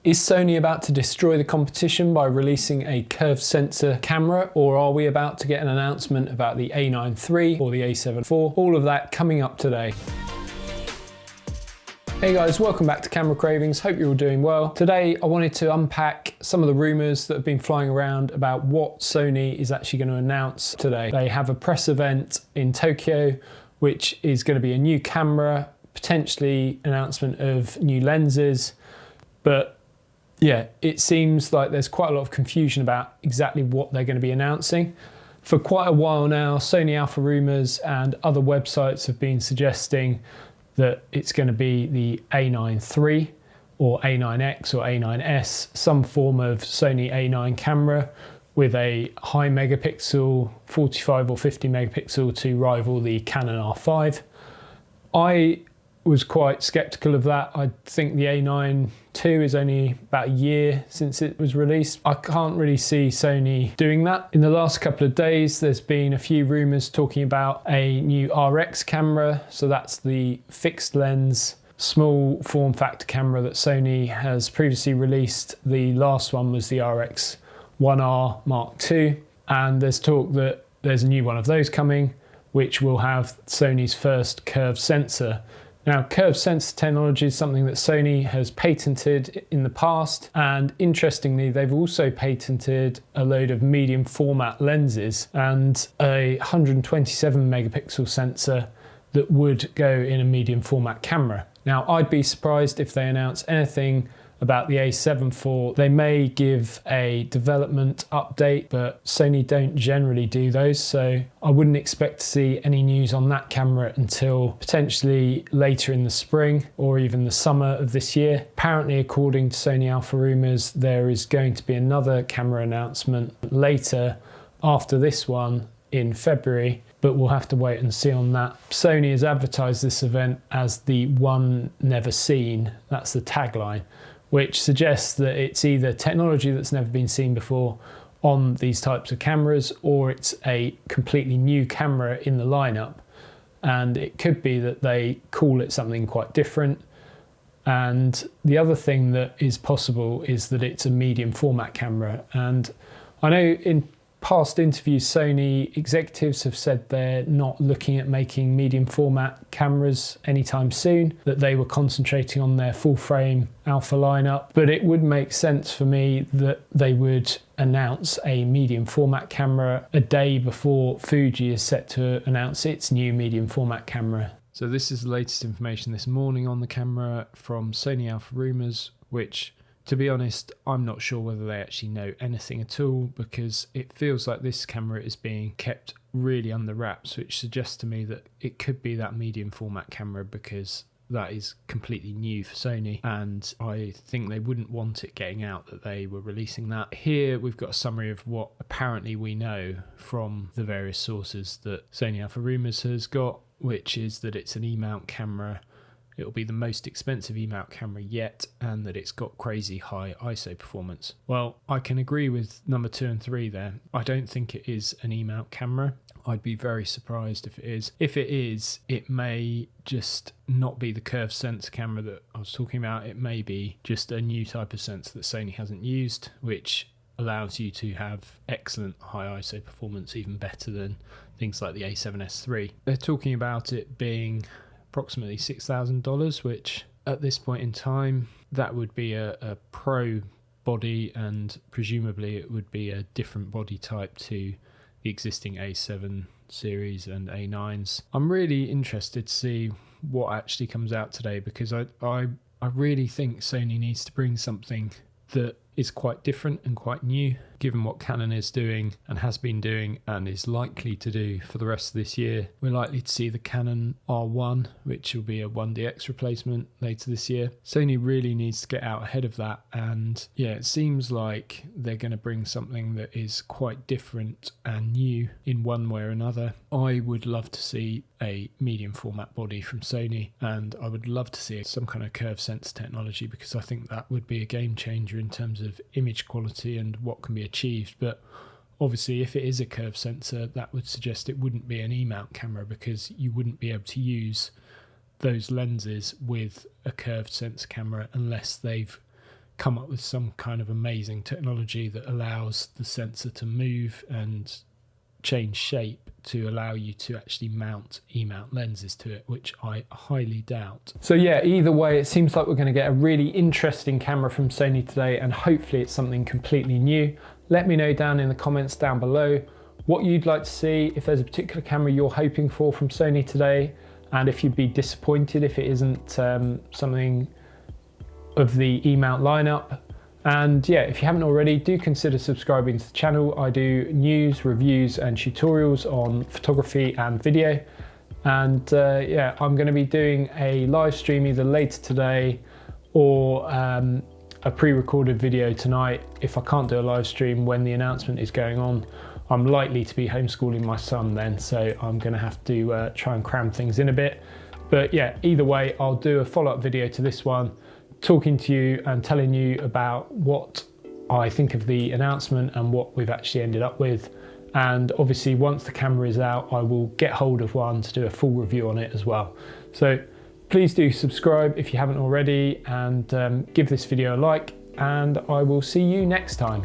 Is Sony about to destroy the competition by releasing a curved sensor camera, or are we about to get an announcement about the A9 III or the A7 IV? All of that coming up today. Hey guys, welcome back to Camera Cravings. Hope you're all doing well. Today I wanted to unpack some of the rumours that have been flying around about what Sony is actually going to announce today. They have a press event in Tokyo, which is going to be a new camera, potentially announcement of new lenses, but yeah, it seems like there's quite a lot of confusion about exactly what they're going to be announcing. For quite a while now, Sony Alpha Rumours and other websites have been suggesting that it's going to be the A9 III or A9X or A9S, some form of Sony A9 camera with a high megapixel, 45 or 50 megapixel to rival the Canon R5. I was quite skeptical of that. I think the A9 II is only about a year since it was released. I can't really see Sony doing that. In the last couple of days, there's been a few rumors talking about a new RX camera. So that's the fixed lens, small form factor camera that Sony has previously released. The last one was the RX 1R Mark II. And there's talk that there's a new one of those coming, which will have Sony's first curved sensor. Now, curved sensor technology is something that Sony has patented in the past, and interestingly, they've also patented a load of medium format lenses and a 127 megapixel sensor that would go in a medium format camera. Now, I'd be surprised if they announce anything about the A7 IV. They may give a development update, but Sony don't generally do those, so I wouldn't expect to see any news on that camera until potentially later in the spring or even the summer of this year. Apparently, according to Sony Alpha Rumours, there is going to be another camera announcement later after this one in February, but we'll have to wait and see on that. Sony has advertised this event as the one never seen. That's the tagline, which suggests that it's either technology that's never been seen before on these types of cameras, or it's a completely new camera in the lineup. And it could be that they call it something quite different. And the other thing that is possible is that it's a medium format camera. And I know in past interviews, Sony executives have said they're not looking at making medium format cameras anytime soon, that they were concentrating on their full frame alpha lineup. But it would make sense for me that they would announce a medium format camera a day before Fuji is set to announce its new medium format camera. So this is the latest information this morning on the camera from Sony Alpha Rumours, which, to be honest, I'm not sure whether they actually know anything at all, because it feels like this camera is being kept really under wraps, which suggests to me that it could be that medium format camera, because that is completely new for Sony, and I think they wouldn't want it getting out that they were releasing that. Here we've got a summary of what apparently we know from the various sources that Sony Alpha Rumours has got, which is that it's an E-mount camera. It'll be the most expensive E-mount camera yet, and that it's got crazy high ISO performance. Well, I can agree with number 2 and 3 there. I don't think it is an E-mount camera. I'd be very surprised if it is. If it is, it may just not be the curved sensor camera that I was talking about. It may be just a new type of sensor that Sony hasn't used, which allows you to have excellent high ISO performance, even better than things like the A7S III. They're talking about it being approximately $6,000, which at this point in time, that would be a pro body, and presumably it would be a different body type to the existing A7 series and A9s. I'm really interested to see what actually comes out today, because I really think Sony needs to bring something that is quite different and quite new, given what Canon is doing and has been doing and is likely to do for the rest of this year. We're likely to see the Canon R1, which will be a 1DX replacement later this year. Sony really needs to get out ahead of that, and yeah, it seems like they're going to bring something that is quite different and new in one way or another. I would love to see a medium format body from Sony, and I would love to see some kind of curved sensor technology, because I think that would be a game changer in terms of image quality and what can be achieved. But obviously, if it is a curved sensor, that would suggest it wouldn't be an E-mount camera, because you wouldn't be able to use those lenses with a curved sensor camera unless they've come up with some kind of amazing technology that allows the sensor to move and change shape to allow you to actually mount E-mount lenses to it, which I highly doubt. So yeah, either way, it seems like we're going to get a really interesting camera from Sony today, and hopefully it's something completely new. Let me know down in the comments down below what you'd like to see, if there's a particular camera you're hoping for from Sony today, and if you'd be disappointed if it isn't something of the E-mount lineup. And yeah, if you haven't already, do consider subscribing to the channel. I do news, reviews and tutorials on photography and video. And yeah, I'm going to be doing a live stream either later today or a pre-recorded video tonight. If I can't do a live stream when the announcement is going on, I'm likely to be homeschooling my son then, so I'm going to have to try and cram things in a bit. But yeah, either way, I'll do a follow-up video to this one, talking to you and telling you about what I think of the announcement and what we've actually ended up with. And obviously once the camera is out, I will get hold of one to do a full review on it as well. So please do subscribe if you haven't already, and give this video a like, and I will see you next time.